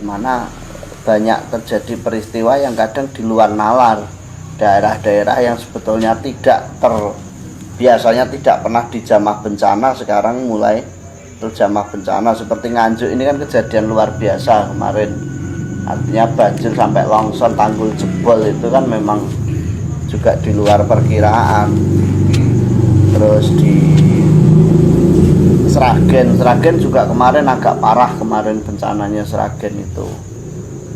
di mana banyak terjadi peristiwa yang kadang di luar nalar. Daerah-daerah yang sebetulnya biasanya tidak pernah dijamah bencana sekarang mulai terjamah bencana. Seperti Nganjuk ini kan kejadian luar biasa kemarin, artinya banjir sampai longsor, tanggul jebol, itu kan memang juga di luar perkiraan. Terus di Sragen juga kemarin agak parah, kemarin bencananya Sragen itu,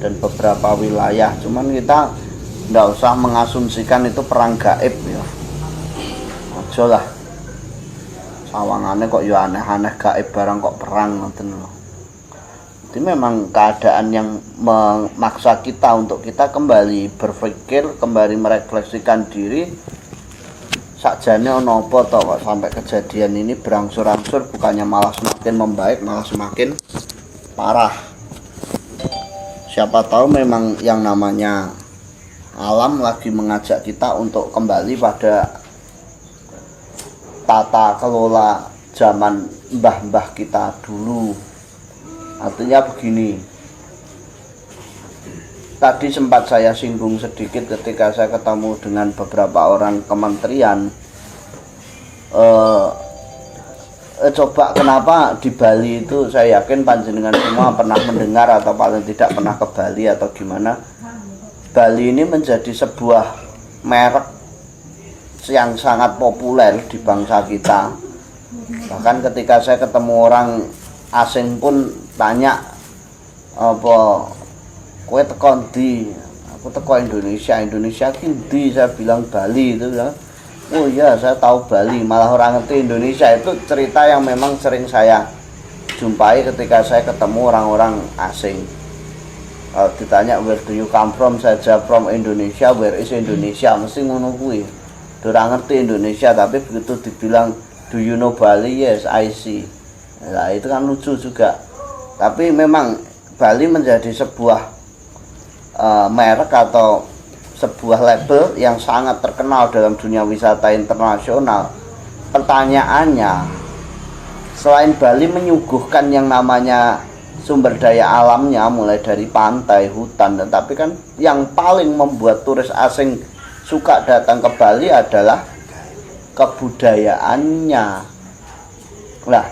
dan beberapa wilayah. Cuman kita nggak usah mengasumsikan itu perang gaib ya, aja lah. Sawangannya kok ya aneh-aneh, gaib barang kok perang ngoten lho. Jadi memang keadaan yang memaksa kita untuk kita kembali berpikir, kembali merefleksikan diri. Sakjane ono apa to kok sampai kejadian ini berangsur-angsur, bukannya malah semakin membaik, malah semakin parah. Siapa tahu memang yang namanya alam lagi mengajak kita untuk kembali pada tata kelola zaman mbah-mbah kita dulu. Artinya begini, tadi sempat saya singgung sedikit ketika saya ketemu dengan beberapa orang kementerian. Coba kenapa di Bali itu, saya yakin panjenengan semua pernah mendengar atau paling tidak pernah ke Bali atau gimana. Bali ini menjadi sebuah merek yang sangat populer di bangsa kita. Bahkan ketika saya ketemu orang asing pun tanya, apa kowe teko ndi? Aku teko Indonesia ndi? Saya bilang Bali itu ya. Oh iya, saya tahu Bali, malah orang ngerti Indonesia. Itu cerita yang memang sering saya jumpai ketika saya ketemu orang-orang asing. Kalau ditanya where do you come from, saya jawab from Indonesia. Where is Indonesia? Mesti ngono kuwi. Ora ngerti Indonesia, tapi begitu dibilang do you know Bali? Yes, I see. Nah, itu kan lucu juga. Tapi memang Bali menjadi sebuah merek atau sebuah label yang sangat terkenal dalam dunia wisata internasional. Pertanyaannya, selain Bali menyuguhkan yang namanya sumber daya alamnya mulai dari pantai, hutan, tetapi kan yang paling membuat turis asing suka datang ke Bali adalah kebudayaannya. Nah,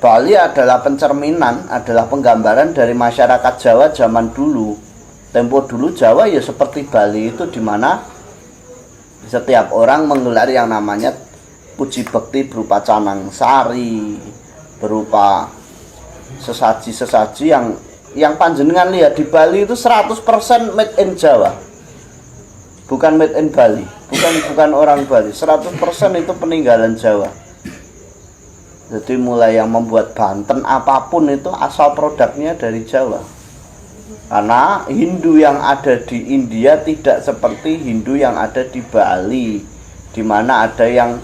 Bali adalah pencerminan, adalah penggambaran dari masyarakat Jawa zaman dulu. Tempo dulu Jawa ya seperti Bali itu, dimana setiap orang menggelar yang namanya puji bekti berupa canang sari, berupa sesaji-sesaji yang panjenengan lihat di Bali itu 100% made in Jawa. Bukan made in Bali, bukan orang Bali, 100% itu peninggalan Jawa. Jadi mulai yang membuat Banten apapun itu asal produknya dari Jawa. Karena Hindu yang ada di India tidak seperti Hindu yang ada di Bali, di mana ada yang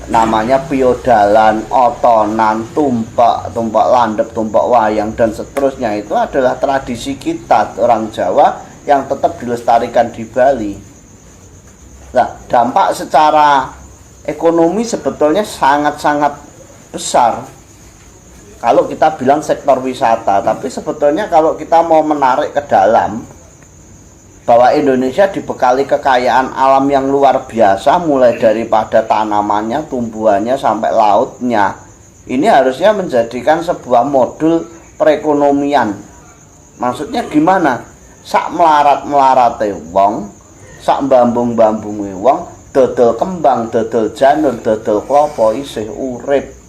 namanya piodalan, otonan, tumpak landep, tumpak wayang, dan seterusnya. Itu adalah tradisi kita orang Jawa yang tetap dilestarikan di Bali. Nah, dampak secara ekonomi sebetulnya sangat-sangat besar kalau kita bilang sektor wisata. Tapi sebetulnya kalau kita mau menarik ke dalam, bahwa Indonesia dibekali kekayaan alam yang luar biasa, mulai daripada tanamannya, tumbuhannya, sampai lautnya. Ini harusnya menjadikan sebuah modul perekonomian. Maksudnya gimana? Sak melarat-melarate wong, sak mbambung-mbambunge wong, dodol kembang, dodol janur, dodol klopo isih urip.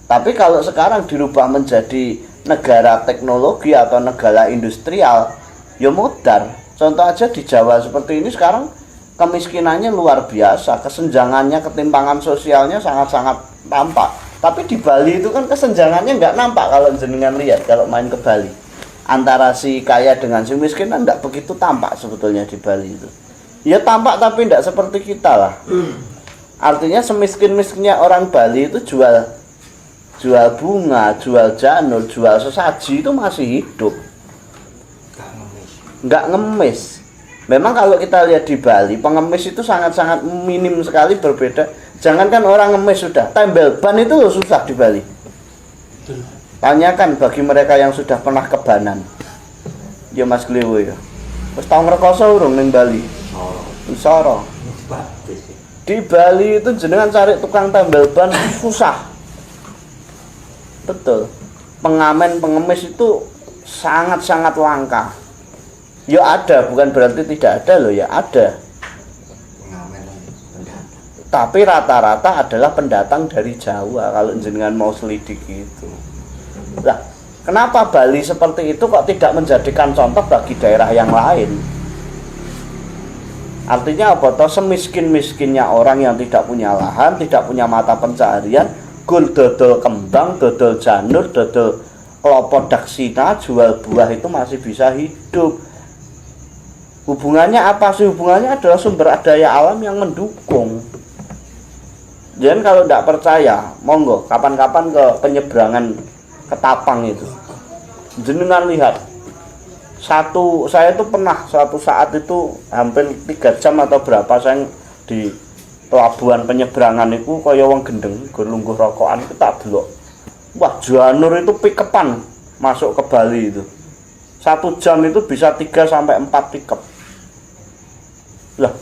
Tapi kalau sekarang dirubah menjadi negara teknologi atau negara industrial, ya modar. Contoh aja di Jawa seperti ini sekarang, kemiskinannya luar biasa, kesenjangannya, ketimpangan sosialnya sangat-sangat tampak. Tapi di Bali itu kan kesenjangannya nggak nampak kalau jenengan lihat kalau main ke Bali. Antara si kaya dengan si miskin kan nggak begitu tampak sebetulnya di Bali itu. Ya tampak tapi nggak seperti kita lah. Artinya semiskin-miskinnya orang Bali itu jual bunga, jual janur, jual sesaji itu masih hidup, nggak ngemis. Memang kalau kita lihat di Bali, pengemis itu sangat-sangat minim sekali, berbeda. Jangankan orang ngemis, sudah tembel ban itu loh susah di Bali. Tanyakan bagi mereka yang sudah pernah ke Banan. Ya Mas Klewo ya. Wis tau ngrekoso urung ning Bali? Isara. Di Bali itu jenengan cari tukang tambal ban susah. Betul. Pengamen pengemis itu sangat-sangat langka. Ya ada, bukan berarti tidak ada loh, ya ada. Tapi rata-rata adalah pendatang dari Jawa kalau jenengan mau selidiki itu. Lah, kenapa Bali seperti itu kok tidak menjadikan contoh bagi daerah yang lain? Artinya apa? Toh semiskin-miskinnya orang yang tidak punya lahan, tidak punya mata pencaharian, gul dodol kembang, dodol janur, dodol kelapa daksina, jual buah itu masih bisa hidup. Hubungannya apa sih? Hubungannya adalah sumber daya alam yang mendukung. Jangan kalau tidak percaya, monggo kapan-kapan ke penyeberangan Ketapang itu. Jenengan lihat. Saya itu pernah suatu saat itu hampir 3 jam atau berapa saya di pelabuhan penyeberangan itu kaya wong gendeng, gur lungguh rokokan kita delok. Wah, janur itu pikepan masuk ke Bali itu. 1 jam itu bisa 3 sampai 4 pikep. Lah,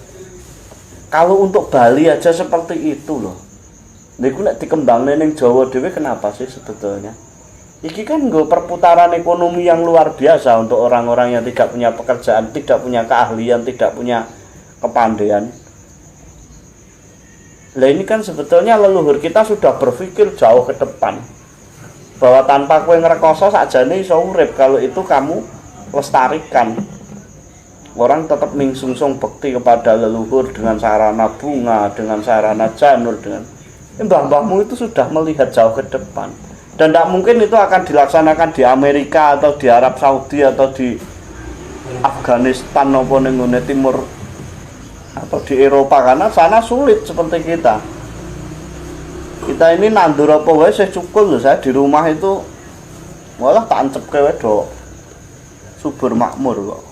kalau untuk Bali aja seperti itu loh. Niku nek dikembangne ning Jawa dhewe kenapa sih sebetulnya? Iki kan nggo perputaran ekonomi yang luar biasa untuk orang-orang yang tidak punya pekerjaan, tidak punya keahlian, tidak punya kepandaian. Lah ini kan sebetulnya leluhur kita sudah berpikir jauh ke depan. Bahwa tanpa kowe ngrekoso sakjane iso urip, kalau itu kamu lestarikan. Orang tetap mingsungsung bekti kepada leluhur dengan sarana bunga, dengan sarana janur, dengan mbah-mbahmu itu sudah melihat jauh ke depan. Dan tidak mungkin itu akan dilaksanakan di Amerika atau di Arab Saudi atau di Afghanistan maupun di Timur atau di Eropa, karena sana sulit seperti kita. Kita ini nandur apa wae saya cukul loh. Saya di rumah itu malah tak ancepke wedok subur makmur kok.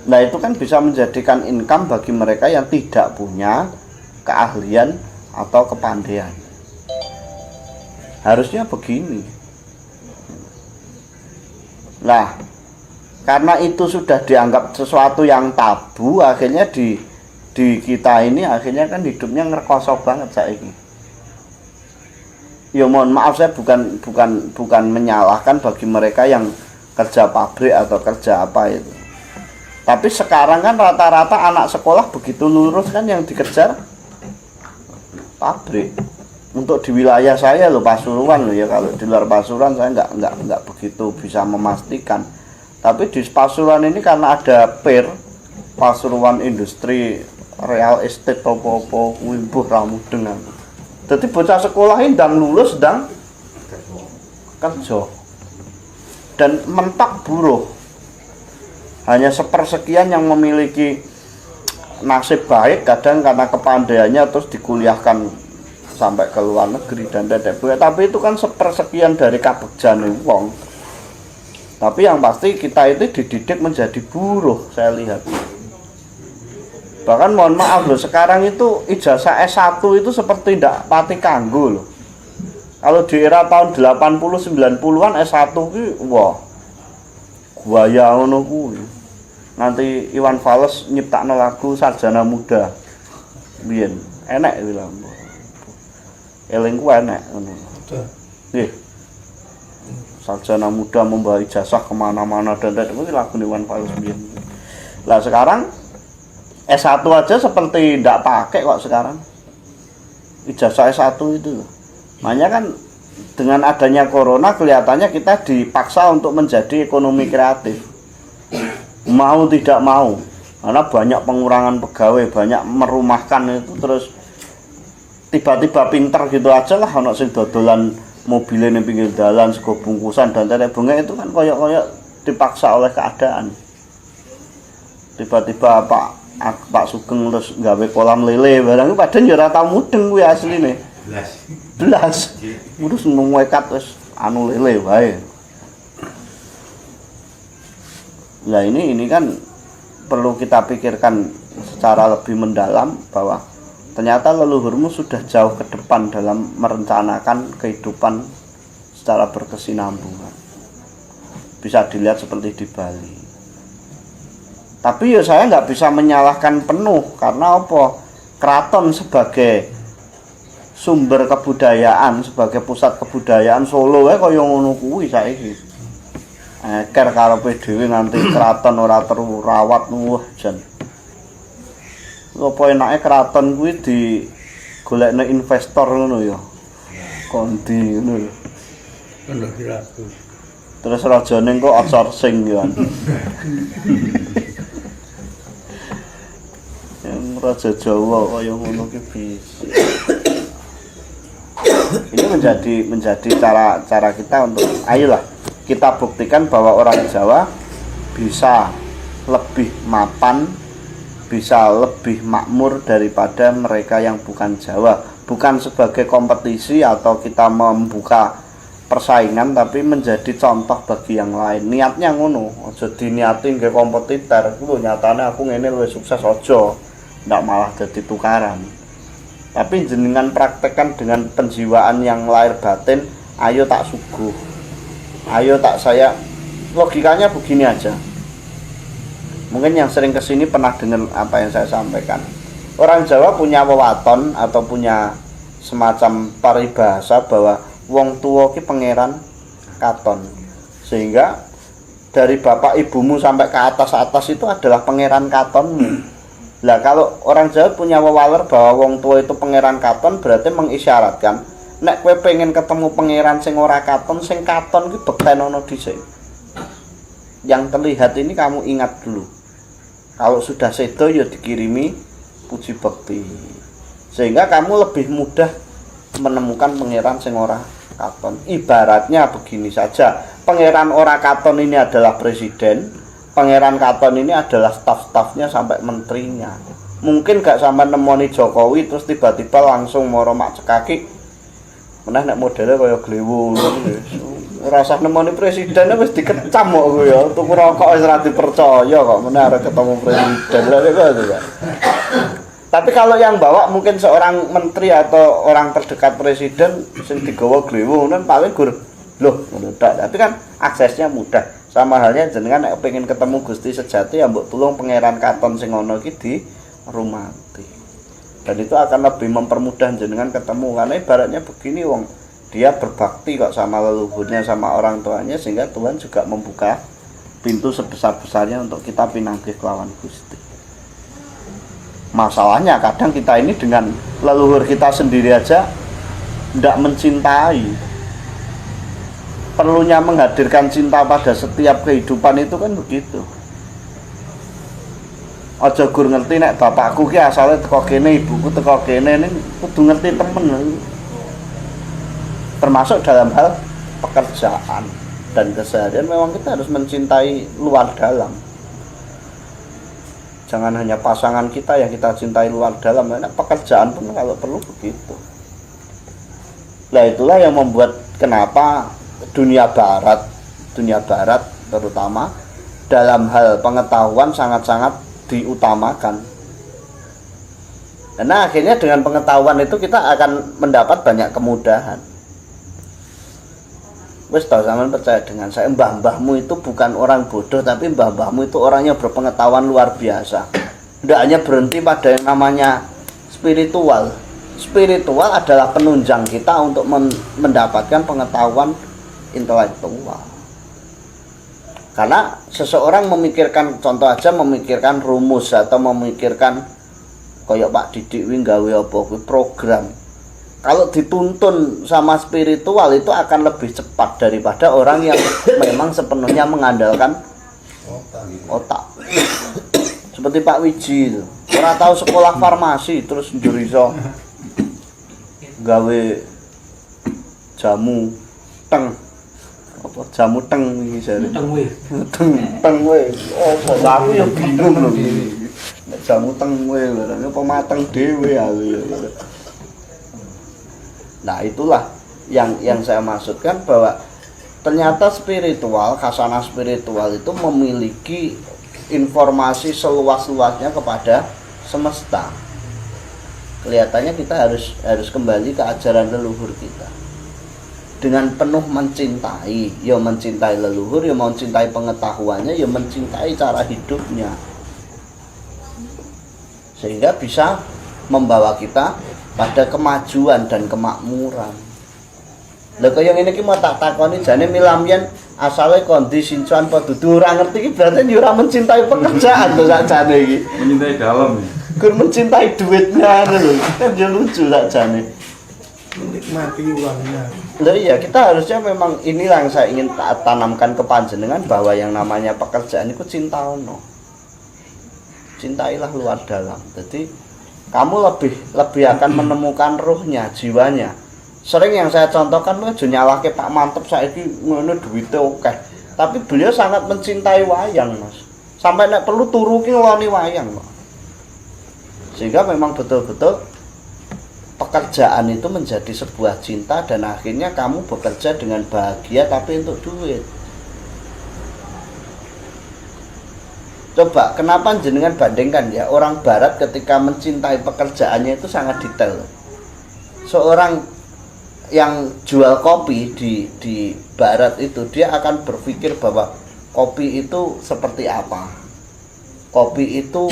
Nah itu kan bisa menjadikan income bagi mereka yang tidak punya keahlian atau kepandaian. Harusnya begini. Nah, karena itu sudah dianggap sesuatu yang tabu, akhirnya di kita ini akhirnya kan hidupnya ngerkosok banget saiki. Ya mohon maaf, saya bukan menyalahkan bagi mereka yang kerja pabrik atau kerja apa itu. Tapi sekarang kan rata-rata anak sekolah begitu lulus kan yang dikejar pabrik. Untuk di wilayah saya loh, Pasuruan loh ya, kalau di luar Pasuruan saya nggak begitu bisa memastikan. Tapi di Pasuruan ini karena ada PIR, Pasuruan Industri Real Estate apa-apa wimbuh ramu dengan. Jadi bocah sekolah ini ndang lulus ndang kerja. Dan mentok buruh. Hanya sepersekian yang memiliki nasib baik, kadang karena kepandaiannya terus dikuliahkan sampai ke luar negeri dan tapi itu kan sepersekian dari kabegjane wong. Tapi yang pasti kita itu dididik menjadi buruh, saya lihat. Bahkan mohon maaf loh, sekarang itu ijazah S1 itu seperti ndak pati kanggo loh. Kalau di era tahun 80 90-an S1 ki wah guaya ngono kuwi. Nanti Iwan Fals nyiptakno lagu Sarjana Muda. Biyen enek bilang. Elingku enek ngono. Nggih. Sarjana Muda membawa ijazah kemana-mana dan itu lagu Iwan Fals biyen. Lah sekarang S1 aja seperti ndak pakai kok sekarang. Ijazah S1 itu. Makanya kan dengan adanya corona kelihatannya kita dipaksa untuk menjadi ekonomi kreatif. Mau tidak mau. Karena banyak pengurangan pegawai, banyak merumahkan itu, terus tiba-tiba pinter gitu aja lah ana sing dodolan mobilnya ning pinggir dalan sego bungkusan dan tetek bengek itu kan koyok-koyok dipaksa oleh keadaan. Tiba-tiba Pak Sugeng terus gawe kolam lele barang padahal ya ora tau mudeng kuwi asline. Belas. Terus ngwekat wis anu lele wae. Lah ini kan perlu kita pikirkan secara lebih mendalam bahwa ternyata leluhurmu sudah jauh ke depan dalam merencanakan kehidupan secara berkesinambungan. Bisa dilihat seperti di Bali. Tapi ya saya nggak bisa menyalahkan penuh karena apa? Keraton sebagai sumber kebudayaan, sebagai pusat kebudayaan Solo kaya ngono kuwi saiki. Eker karepe dhewe nganti keraton ora terawat wah jan. Apa enake keraton kuwi digolekne investor ngono ya. Kondi ngono lho. Ono diratus. Terus rajane kok outsourcing ya. Yang Raja Jawa kaya ngono ki bisa. Ini menjadi cara kita untuk ayolah kita buktikan bahwa orang Jawa bisa lebih mapan, bisa lebih makmur daripada mereka yang bukan Jawa. Bukan sebagai kompetisi atau kita membuka persaingan, tapi menjadi contoh bagi yang lain. Niatnya ngono, aja diniati nggih kompetitor. Lho nyatane aku ngene luwih sukses aja. Ndak malah jadi tukaran. Tapi jenengan praktekkan dengan penjiwaan yang lahir batin, ayo tak suguh. Ayo tak saya. Logikanya begini aja. Mungkin yang sering kesini pernah dengar apa yang saya sampaikan. Orang Jawa punya wewaton atau punya semacam paribahasa bahwa wong tuwa ki pangeran katon. Sehingga dari bapak ibumu sampai ke atas itu adalah pangeran katonmu. Lah kalau orang Jawa punya wewaler bahwa wong tua itu pangeran katon, berarti mengisyaratkan nek kowe pengen ketemu pangeran sing ora katon, sing katon ki bektenono dhisik. Yang terlihat ini kamu ingat dulu. Kalau sudah sedo ya dikirimi puji bekti. Sehingga kamu lebih mudah menemukan pangeran sing ora katon. Ibaratnya begini saja, pangeran ora katon ini adalah presiden. Pangeran Katon ini adalah staf-stafnya sampai menterinya. Mungkin gak sampai nemoni Jokowi terus tiba-tiba langsung moro mak cekaki. Meneh nek modele kaya glewu ngono wis. Ora usah nemoni presiden wis dikecam kok kowe ya. Tuku rokok wis ora dipercaya kok meneh arep ketemu presiden. Lha kok ya. Tapi kalau yang bawa mungkin seorang menteri atau orang terdekat presiden sing digawa glewu ngono paling gur loh ngono tok. Tapi kan aksesnya mudah. Sama halnya jenengan nek pengen ketemu Gusti sejati ya mbok tulung pangeran katon sing ana iki di rumati. Dan itu akan lebih mempermudah jenengan ketemu karena ibaratnya begini wong dia berbakti kok sama leluhurnya sama orang tuanya sehingga Tuhan juga membuka pintu sebesar-besarnya untuk kita pinanggih kelawan Gusti. Masalahnya kadang kita ini dengan leluhur kita sendiri aja ndak mencintai. Perlunya menghadirkan cinta pada setiap kehidupan itu kan begitu. Aja gur ngerti nek bapakku ki asale teko kene, ibuku teko kene, ning kudu ngerti temen. Termasuk dalam hal pekerjaan dan keseharian memang kita harus mencintai luar dalam. Jangan hanya pasangan kita yang kita cintai luar dalam, nek pekerjaan pun kalau perlu begitu. Nah itulah yang membuat kenapa dunia barat terutama dalam hal pengetahuan sangat-sangat diutamakan. Karena akhirnya dengan pengetahuan itu kita akan mendapat banyak kemudahan. Wis tau sampean percaya dengan saya, mbah-mbahmu itu bukan orang bodoh, tapi mbah-mbahmu itu orangnya berpengetahuan luar biasa. Tidak hanya berhenti pada yang namanya spiritual. Spiritual adalah penunjang kita untuk mendapatkan pengetahuan intelektual. Karena seseorang memikirkan, contoh aja memikirkan rumus atau memikirkan kayak Pak Didik wi gawe apa kuwi program. Kalau dituntun sama spiritual itu akan lebih cepat daripada orang yang memang sepenuhnya mengandalkan otak. Seperti Pak Wiji itu. Ora tahu sekolah farmasi terus njur iso gawe jamu teng. Apa jamu teng iki jare. Teng we. Oh, aku ya bingung lho iki. Nek jamu teng we barane pemateng dhewe aku. Nah, itulah yang saya maksudkan bahwa ternyata spiritual, khasanah spiritual itu memiliki informasi seluas-luasnya kepada semesta. Kelihatannya kita harus kembali ke ajaran leluhur kita. dengan penuh mencintai, ya mencintai leluhur, ya mencintai pengetahuannya, ya mencintai cara hidupnya, sehingga bisa membawa kita pada kemajuan dan kemakmuran. Lha kaya ngene iki mau tak takoni jane milamyen asale kondi sincuan apa dudu ora ngerti iki berarti yo ora mencintai pekerjaan to sakjane iki. Mencintai dalam ya. Gur mencintai duitnya ngono lho. Kan yo lucu sakjane. Menikmati uangnya. Lah iya, kita harusnya memang inilah yang saya ingin tanamkan ke panjenengan, bahwa yang namanya pekerjaan itu cinta ono. Cintailah luar dalam. Jadi kamu lebih akan menemukan ruhnya, jiwanya. Sering yang saya contohkan lu aja nyalahke Pak Mantep saiki ngono duwite akeh. Tapi beliau sangat mencintai wayang, Mas. Sampai nek perlu turu ki ngeloni wayang kok. Sehingga memang betul-betul pekerjaan itu menjadi sebuah cinta, dan akhirnya kamu bekerja dengan bahagia tapi untuk duit. Coba kenapa jenengan bandingkan ya, orang barat ketika mencintai pekerjaannya itu sangat detail. Seorang yang jual kopi di barat itu, dia akan berpikir bahwa kopi itu seperti apa, kopi itu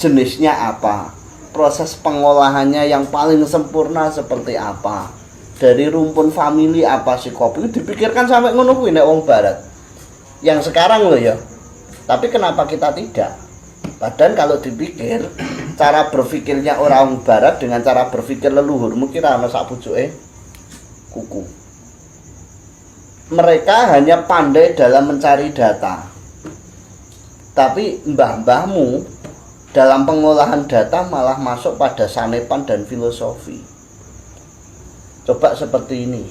jenisnya apa, proses pengolahannya yang paling sempurna seperti apa, dari rumpun famili apa sih kopi itu dipikirkan sampai ngono kuwi nek wong barat. Yang sekarang loh ya. Tapi kenapa kita tidak? Padahal kalau dipikir, cara berpikirnya orang barat dengan cara berpikir leluhur mungkin ana sak pucuke kuku. Mereka hanya pandai dalam mencari data. Tapi mbah-mbahmu dalam pengolahan data malah masuk pada sanepan dan filosofi. Coba seperti ini.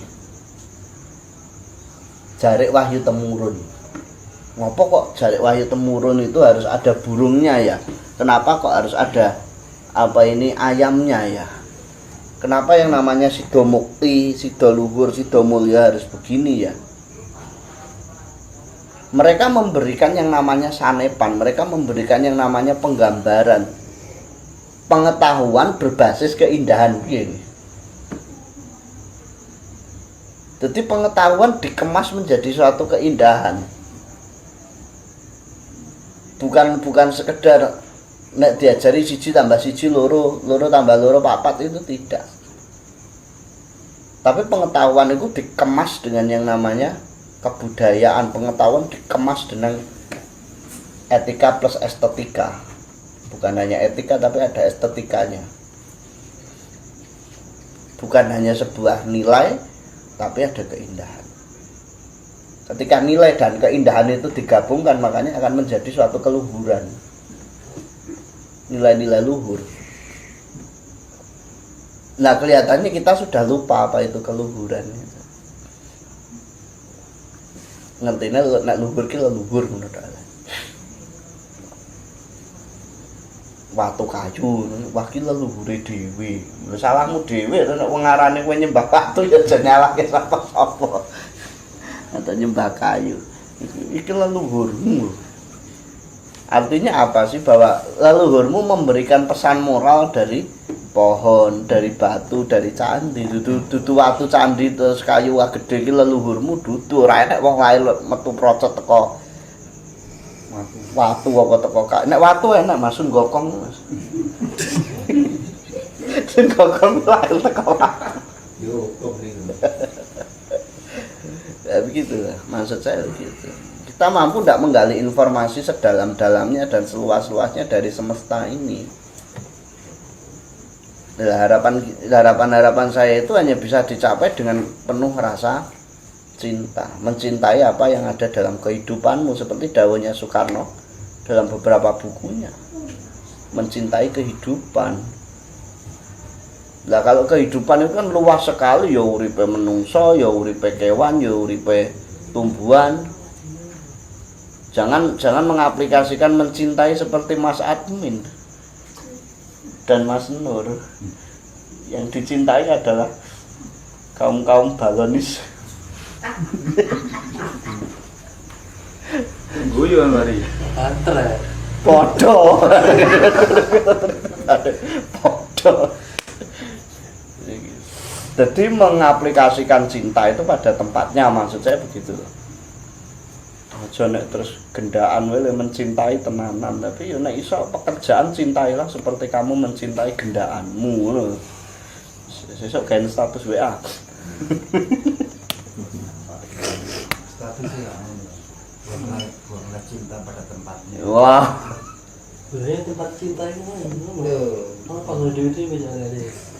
Jarik Wahyu Temurun. Ngopo kok Jarik Wahyu Temurun itu harus ada burungnya ya? Kenapa kok harus ada ayamnya ya? Kenapa yang namanya Sido Mukti, Sido Luhur, Sido Mulya harus begini ya? Mereka memberikan yang namanya sanepan, mereka memberikan yang namanya penggambaran, pengetahuan berbasis keindahan. Jadi pengetahuan dikemas menjadi suatu keindahan. Bukan sekedar nek diajari siji tambah siji loro, loro tambah loro papat, itu tidak. Tapi pengetahuan itu dikemas dengan yang namanya kebudayaan, pengetahuan dikemas dengan etika plus estetika. Bukan hanya etika tapi ada estetikanya. Bukan hanya sebuah nilai tapi ada keindahan. Ketika nilai dan keindahan itu digabungkan, makanya akan menjadi suatu keluhuran. Nilai-nilai luhur. Nah, kelihatannya kita sudah lupa apa itu keluhuran. Ngertine nek luhur ki leluhur ngono ta. Watu kayu, wah ki leluhure dhewe. Lho salahmu dhewe nek wong ngarane kowe nyembah watu ya aja nyalahke sapa-sapa. Atau nyembah kayu. Iki leluhurmu. Artinya apa sih? Bahwa leluhurmu memberikan pesan moral dari pohon, dari batu, dari candi. Dudu watu candi terus kayu gede iki leluhurmu dudu. Ora enek wong lain metu procot teko watu apa teko kayu. Nek watu enak Mas nggokong Mas. Sing gokong lain teko watu. Yo kok ya begitu lah, maksud saya begitu. Kita mampu tidak menggali informasi sedalam-dalamnya dan seluas-luasnya dari semesta ini. Harapan saya itu hanya bisa dicapai dengan penuh rasa cinta, mencintai apa yang ada dalam kehidupanmu, seperti dawuhnya Soekarno dalam beberapa bukunya, mencintai kehidupan. Lah kalau kehidupan itu kan luas sekali, ya uripe menungso, ya uripe kewan, ya uripe tumbuhan. Jangan mengaplikasikan mencintai seperti Mas Admin dan Mas Nur. Yang dicintai adalah kaum-kaum balonis. Guyon mari. Antre. Podo. Podo. Jadi mengaplikasikan cinta itu pada tempatnya, maksud saya begitu loh. Aja nek terus gendaan wae mencintai tenanan, tapi yo nek iso pekerjaan cintailah seperti kamu mencintai gendaanmu ngono. Sesuk gawe status WA. Status ya, buanglah cinta pada tempatnya. Wah, Sebenarnya tempat cinta itu kan, Loh. kalau Dewi itu banyak ada.